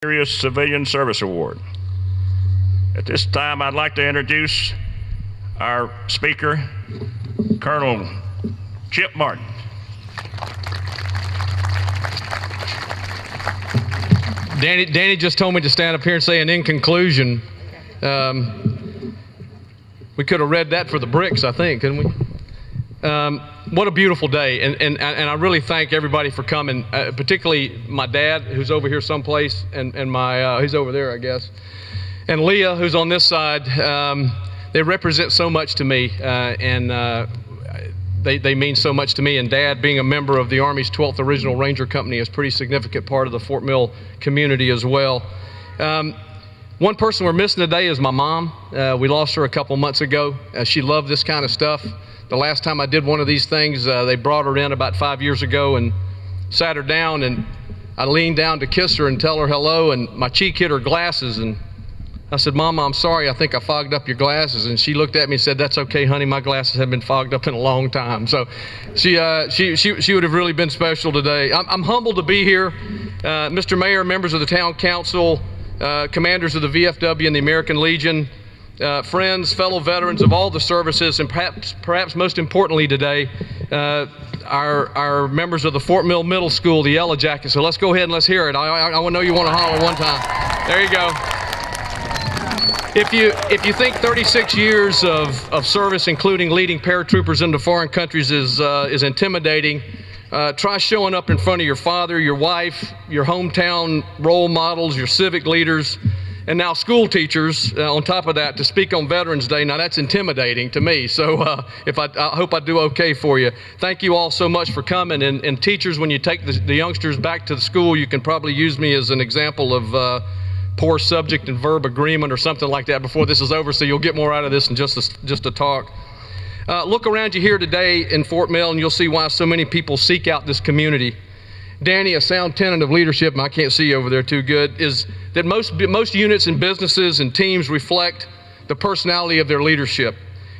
Serious Civilian Service Award. At this time, I'd like to introduce our speaker, Colonel Chip Martin. Danny just told me to stand up here and say, and in conclusion, we could have read that for the bricks, I think, couldn't we? What a beautiful day, and I really thank everybody for coming, particularly my dad, who's over here someplace, and my he's over there, I guess, and Leah, who's on this side. They represent so much to me, and they mean so much to me. And Dad, being a member of the Army's 12th Original Ranger Company, is a pretty significant part of the Fort Mill community as well. One person we're missing today is my mom. We lost her a couple months ago. She loved this kind of stuff. The last time I did one of these things, they brought her in about 5 years ago and sat her down, and I leaned down to kiss her and tell her hello, and my cheek hit her glasses, and I said, "Mama, I'm sorry, I think I fogged up your glasses." And she looked at me and said, "That's okay, honey, my glasses have been fogged up in a long time." So she would have really been special today. I'm humbled to be here. Mr. Mayor, members of the Town Council, commanders of the VFW and the American Legion, friends, fellow veterans of all the services, and perhaps most importantly today, our members of the Fort Mill Middle School, the Yellow Jackets. So let's go ahead and let's hear it. I know you want to holler one time. There you go. If you think 36 years of service, including leading paratroopers into foreign countries, is intimidating, try showing up in front of your father, your wife, your hometown role models, your civic leaders, and now school teachers on top of that to speak on Veterans Day. Now that's intimidating to me, so I hope I do okay for you. Thank you all so much for coming, and teachers, when you take the youngsters back to the school, you can probably use me as an example of poor subject and verb agreement or something like that before this is over, so you'll get more out of this than just a talk. Look around you here today in Fort Mill and you'll see why so many people seek out this community. Danny, a sound tenet of leadership, and I can't see you over there too good, is that most units and businesses and teams reflect the personality of their leadership.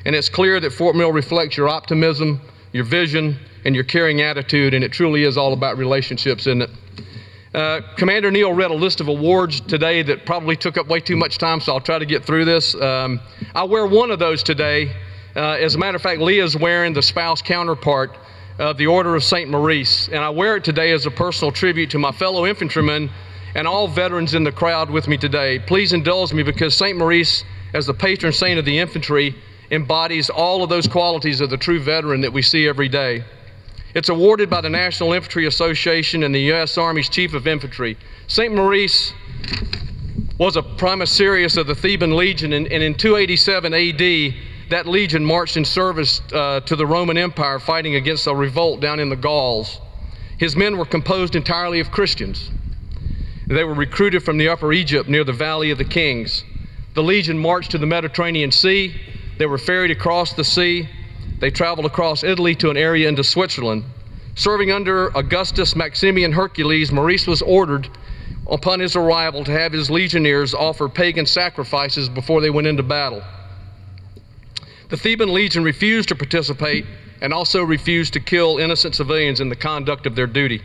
And it's clear that Fort Mill reflects your optimism, your vision, and your caring attitude, and it truly is all about relationships, isn't it? Commander Neal read a list of awards today that probably took up way too much time, so I'll try to get through this. I'll wear one of those today. As a matter of fact, Leah's wearing the spouse counterpart of the Order of St. Maurice, and I wear it today as a personal tribute to my fellow infantrymen and all veterans in the crowd with me today. Please indulge me, because St. Maurice, as the patron saint of the infantry, embodies all of those qualities of the true veteran that we see every day. It's awarded by the National Infantry Association and the U.S. Army's Chief of Infantry. St. Maurice was a primicerius of the Theban Legion, and in 287 AD, that legion marched in service to the Roman Empire, fighting against a revolt down in the Gauls. His men were composed entirely of Christians. They were recruited from the Upper Egypt near the Valley of the Kings. The legion marched to the Mediterranean Sea. They were ferried across the sea. They traveled across Italy to an area into Switzerland. Serving under Augustus Maximian Hercules, Maurice was ordered upon his arrival to have his legionnaires offer pagan sacrifices before they went into battle. The Theban Legion refused to participate and also refused to kill innocent civilians in the conduct of their duty.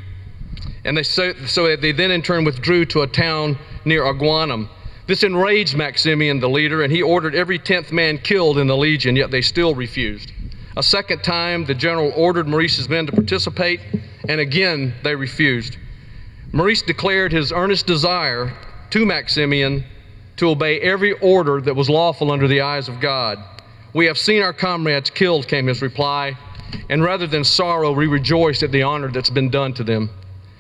And they then in turn withdrew to a town near Aguanum. This enraged Maximian, the leader, and he ordered every 10th man killed in the Legion, yet they still refused. A second time, the general ordered Maurice's men to participate, and again they refused. Maurice declared his earnest desire to Maximian to obey every order that was lawful under the eyes of God. "We have seen our comrades killed," came his reply, "and rather than sorrow, we rejoice at the honor that's been done to them."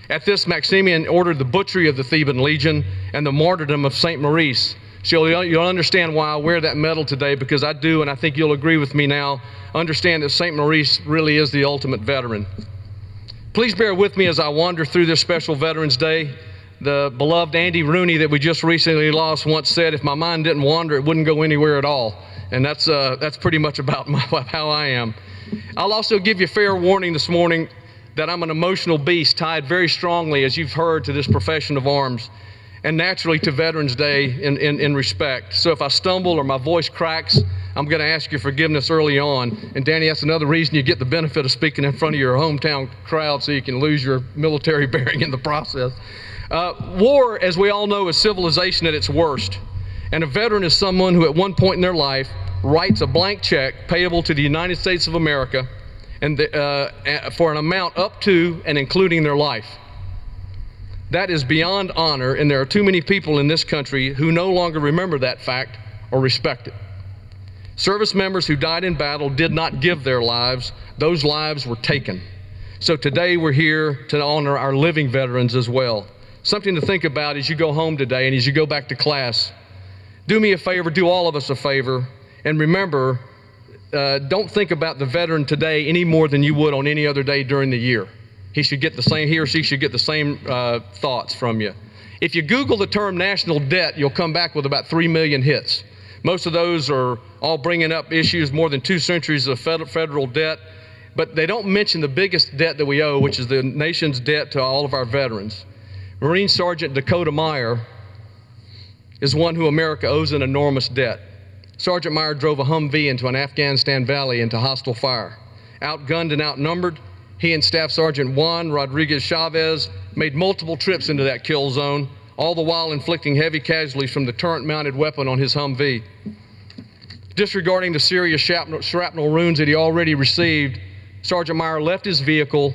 At this, Maximian ordered the butchery of the Theban Legion and the martyrdom of St. Maurice. So you'll understand why I wear that medal today, because I do, and I think you'll agree with me now, understand that St. Maurice really is the ultimate veteran. Please bear with me as I wander through this special Veterans Day. The beloved Andy Rooney that we just recently lost once said, "If my mind didn't wander, it wouldn't go anywhere at all." And that's pretty much about how I am. I'll also give you fair warning this morning that I'm an emotional beast tied very strongly, as you've heard, to this profession of arms, and naturally to Veterans Day in respect. So if I stumble or my voice cracks, I'm going to ask your forgiveness early on. And Danny, that's another reason you get the benefit of speaking in front of your hometown crowd, so you can lose your military bearing in the process. War, as we all know, is civilization at its worst. And a veteran is someone who at one point in their life writes a blank check payable to the United States of America and for an amount up to and including their life. That is beyond honor, and there are too many people in this country who no longer remember that fact or respect it. Service members who died in battle did not give their lives. Those lives were taken. So today we're here to honor our living veterans as well. Something to think about as you go home today and as you go back to class. Do me a favor, do all of us a favor, and remember, don't think about the veteran today any more than you would on any other day during the year. He or she should get the same thoughts from you. If you Google the term national debt, you'll come back with about 3 million hits. Most of those are all bringing up issues more than 2 centuries of federal debt, but they don't mention the biggest debt that we owe, which is the nation's debt to all of our veterans. Marine Sergeant Dakota Meyer is one who America owes an enormous debt. Sergeant Meyer drove a Humvee into an Afghanistan valley into hostile fire. Outgunned and outnumbered, he and Staff Sergeant Juan Rodriguez Chavez made multiple trips into that kill zone, all the while inflicting heavy casualties from the turret-mounted weapon on his Humvee. Disregarding the serious shrapnel wounds that he already received, Sergeant Meyer left his vehicle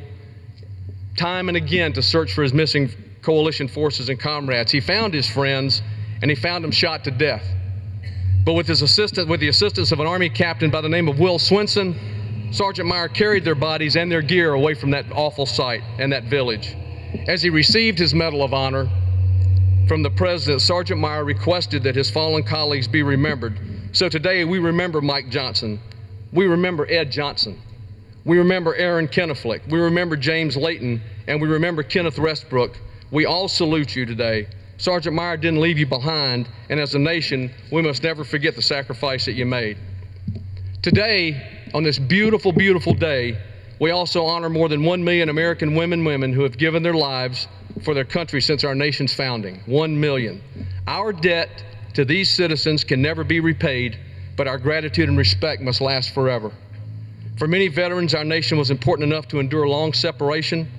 time and again to search for his missing coalition forces and comrades. He found his friends, and he found them shot to death. But with the assistance of an Army captain by the name of Will Swenson, Sergeant Meyer carried their bodies and their gear away from that awful site and that village. As he received his Medal of Honor from the President, Sergeant Meyer requested that his fallen colleagues be remembered. So today we remember Mike Johnson. We remember Ed Johnson. We remember Aaron Kenneflick. We remember James Layton, and we remember Kenneth Westbrook. We all salute you today. Sergeant Meyer didn't leave you behind, and as a nation, we must never forget the sacrifice that you made. Today, on this beautiful, beautiful day, we also honor more than 1 million American women who have given their lives for their country since our nation's founding. 1 million. Our debt to these citizens can never be repaid, but our gratitude and respect must last forever. For many veterans, our nation was important enough to endure long separation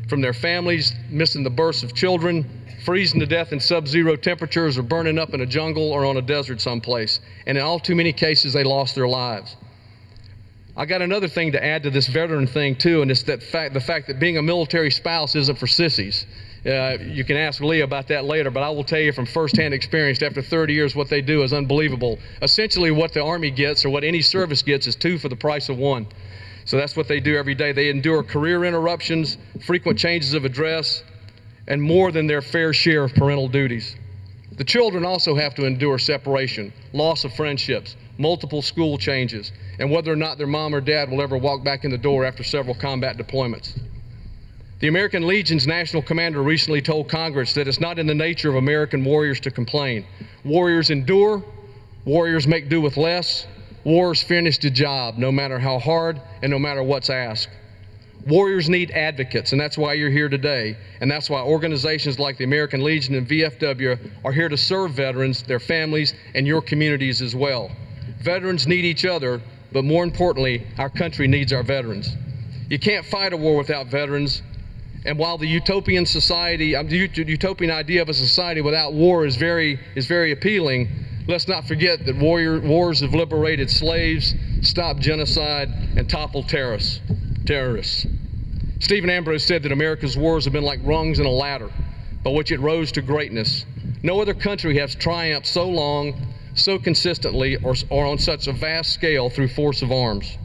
from their families, missing the births of children, freezing to death in sub-zero temperatures, or burning up in a jungle or on a desert someplace. And in all too many cases, they lost their lives. I got another thing to add to this veteran thing too, and it's the fact that being a military spouse isn't for sissies. You can ask Lee about that later, but I will tell you from firsthand experience, after 30 years, what they do is unbelievable. Essentially, what the Army gets, or what any service gets, is 2 for the price of 1. So that's what they do every day. They endure career interruptions, frequent changes of address, and more than their fair share of parental duties. The children also have to endure separation, loss of friendships, multiple school changes, and whether or not their mom or dad will ever walk back in the door after several combat deployments. The American Legion's national commander recently told Congress that it's not in the nature of American warriors to complain. Warriors endure, warriors make do with less, warriors finish the job no matter how hard and no matter what's asked. Warriors need advocates, and that's why you're here today, and that's why organizations like the American Legion and VFW are here to serve veterans, their families, and your communities as well. Veterans need each other, but more importantly, our country needs our veterans. You can't fight a war without veterans, and while the utopian idea of a society without war is very appealing, let's not forget that wars have liberated slaves, stopped genocide, and toppled terrorists. Stephen Ambrose said that America's wars have been like rungs in a ladder by which it rose to greatness. No other country has triumphed so long, so consistently, or on such a vast scale through force of arms.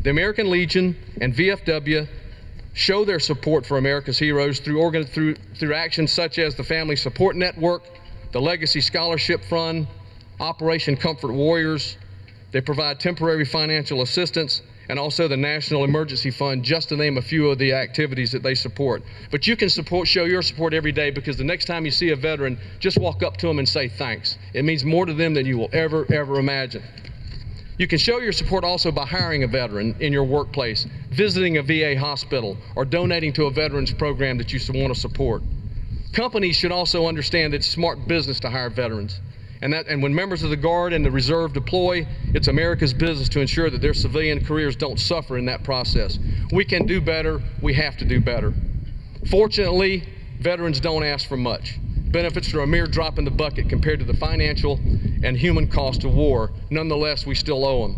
The American Legion and VFW show their support for America's heroes through actions such as the Family Support Network, the Legacy Scholarship Fund, Operation Comfort Warriors. They provide temporary financial assistance, and also the National Emergency Fund, just to name a few of the activities that they support. But you can show your support every day, because the next time you see a veteran, just walk up to them and say thanks. It means more to them than you will ever imagine. You can show your support also by hiring a veteran in your workplace, visiting a VA hospital, or donating to a veterans program that you want to support. Companies should also understand that it's smart business to hire veterans. And when members of the Guard and the Reserve deploy, it's America's business to ensure that their civilian careers don't suffer in that process. We can do better. We have to do better. Fortunately, veterans don't ask for much. Benefits are a mere drop in the bucket compared to the financial and human cost of war. Nonetheless, we still owe them.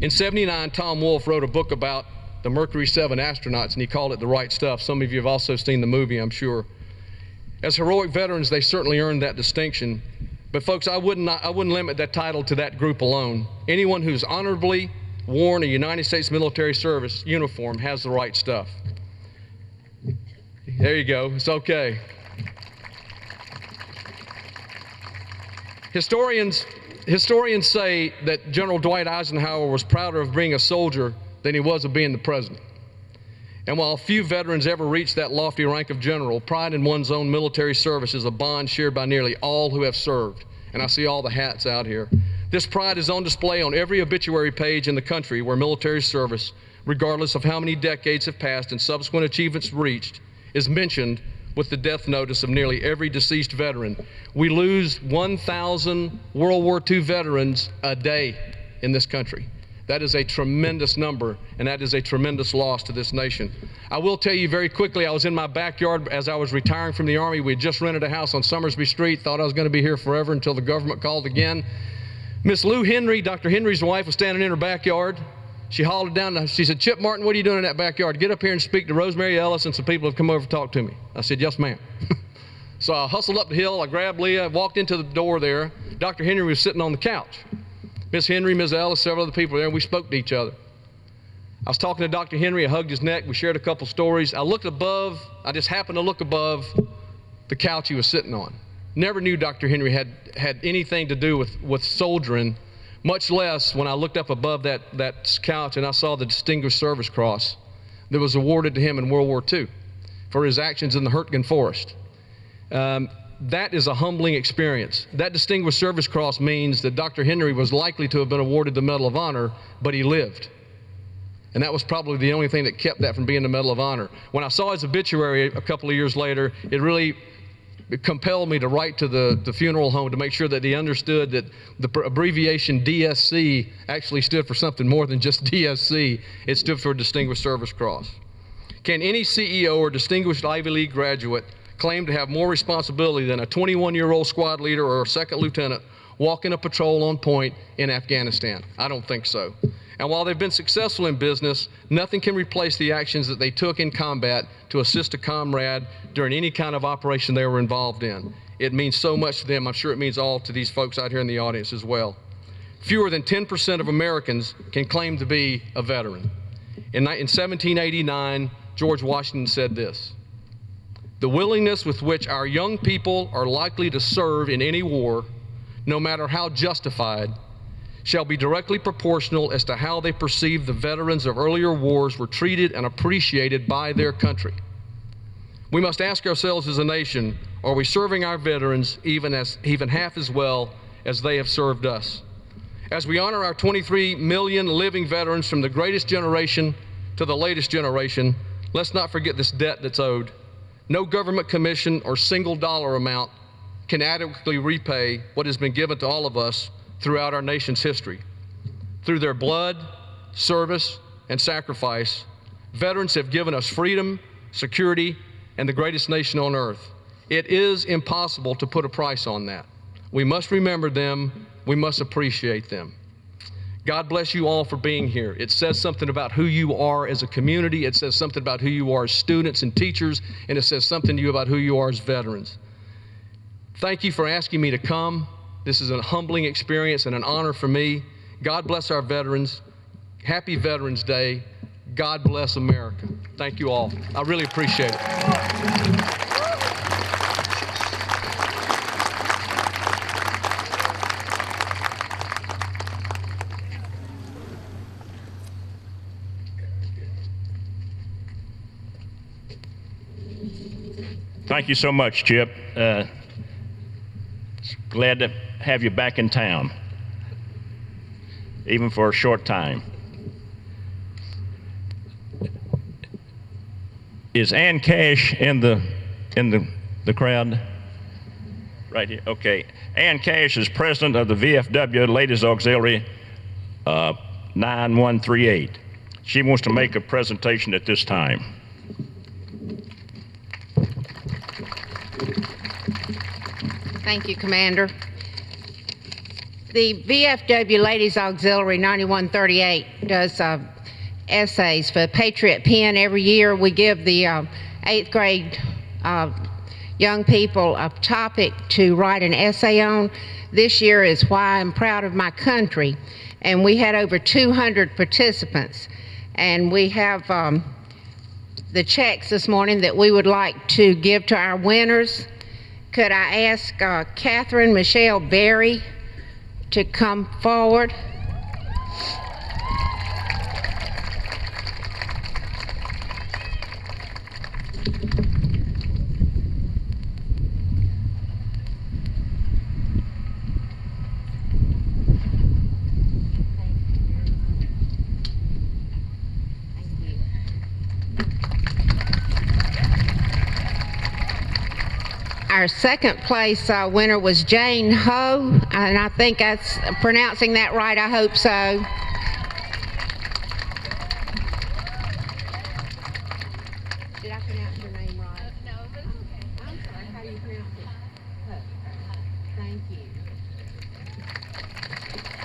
In '79, Tom Wolfe wrote a book about the Mercury 7 astronauts, and he called it The Right Stuff. Some of you have also seen the movie, I'm sure. As heroic veterans, they certainly earned that distinction. But folks, I wouldn't limit that title to that group alone. Anyone who's honorably worn a United States military service uniform has the right stuff. There you go, it's okay. Historians say that General Dwight Eisenhower was prouder of being a soldier than he was of being the president. And while few veterans ever reach that lofty rank of general, pride in one's own military service is a bond shared by nearly all who have served. And I see all the hats out here. This pride is on display on every obituary page in the country where military service, regardless of how many decades have passed and subsequent achievements reached, is mentioned with the death notice of nearly every deceased veteran. We lose 1,000 World War II veterans a day in this country. That is a tremendous number, and that is a tremendous loss to this nation. I will tell you very quickly, I was in my backyard as I was retiring from the Army. We had just rented a house on Summersby Street, thought I was going to be here forever until the government called again. Miss Lou Henry, Dr. Henry's wife, was standing in her backyard. She hollered down, she said, "Chip Martin, what are you doing in that backyard? Get up here and speak to Rosemary Ellis and some people have come over to talk to me." I said, "Yes, ma'am." So I hustled up the hill, I grabbed Leah, walked into the door there. Dr. Henry was sitting on the couch. Miss Henry, Ms. Ellis, several other people were there, and we spoke to each other. I was talking to Dr. Henry, I hugged his neck, we shared a couple stories. I looked above, I just happened to look above the couch he was sitting on. Never knew Dr. Henry had anything to do with soldiering, much less when I looked up above that couch and I saw the Distinguished Service Cross that was awarded to him in World War II for his actions in the Hurtgen Forest. That is a humbling experience. That Distinguished Service Cross means that Dr. Henry was likely to have been awarded the Medal of Honor, but he lived. And that was probably the only thing that kept that from being the Medal of Honor. When I saw his obituary a couple of years later, it really compelled me to write to the funeral home to make sure that they understood that the abbreviation DSC actually stood for something more than just DSC. It stood for Distinguished Service Cross. Can any CEO or distinguished Ivy League graduate claim to have more responsibility than a 21-year-old squad leader or a second lieutenant walking a patrol on point in Afghanistan? I don't think so. And while they've been successful in business, nothing can replace the actions that they took in combat to assist a comrade during any kind of operation they were involved in. It means so much to them. I'm sure it means all to these folks out here in the audience as well. Fewer than 10% of Americans can claim to be a veteran. In 1789, George Washington said this: "The willingness with which our young people are likely to serve in any war, no matter how justified, shall be directly proportional as to how they perceive the veterans of earlier wars were treated and appreciated by their country." We must ask ourselves as a nation, are we serving our veterans even half as well as they have served us? As we honor our 23 million living veterans from the greatest generation to the latest generation, let's not forget this debt that's owed. No government commission or single dollar amount can adequately repay what has been given to all of us throughout our nation's history. Through their blood, service, and sacrifice, veterans have given us freedom, security, and the greatest nation on earth. It is impossible to put a price on that. We must remember them. We must appreciate them. God bless you all for being here. It says something about who you are as a community. It says something about who you are as students and teachers, and it says something to you about who you are as veterans. Thank you for asking me to come. This is a humbling experience and an honor for me. God bless our veterans. Happy Veterans Day. God bless America. Thank you all. I really appreciate it. Thank you so much, Chip. Glad to have you back in town, even for a short time. Is Ann Cash in the crowd? Right here. Okay. Ann Cash is president of the VFW Ladies Auxiliary 9138. She wants to make a presentation at this time. Thank you, Commander. The VFW Ladies Auxiliary 9138 does essays for Patriot Pen every year. We give the 8th grade young people a topic to write an essay on. This year is Why I'm Proud of My Country, and we had over 200 participants. And we have the checks this morning that we would like to give to our winners. Could I ask Catherine Michelle Berry to come forward? Our second place winner was Jane Ho, and I think that's pronouncing that right. I hope so. Did I pronounce your name right? No, but it's okay. I'm sorry. How do you pronounce it? Thank you.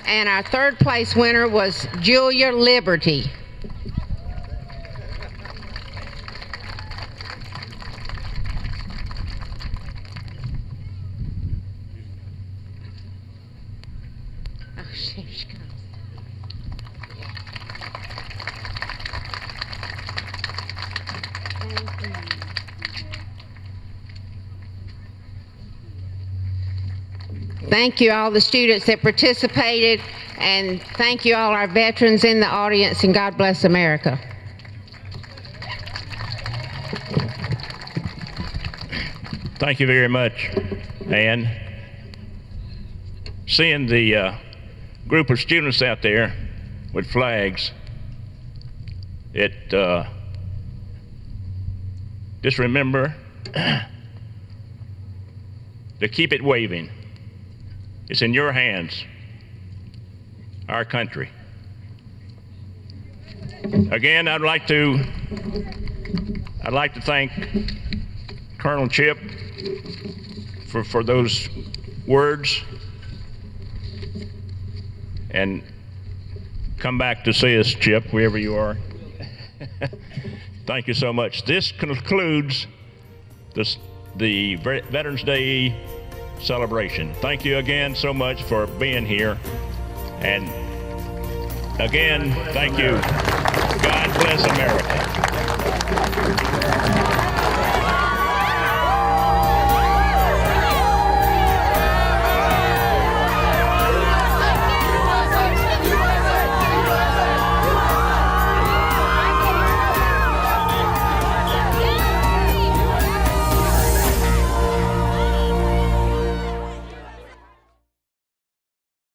And our third place winner was Julia Liberty. Here she comes. Thank you. Thank you all the students that participated, and thank you all our veterans in the audience, and God bless America. Thank you very much, Ann. Seeing the group of students out there with flags, just remember to keep it waving. It's in your hands, our country. Again, I'd like to thank Colonel Chip for those words, and come back to see us, Chip, wherever you are. Thank you so much. This concludes the Veterans Day celebration. Thank you again so much for being here. And again, thank you. God bless America.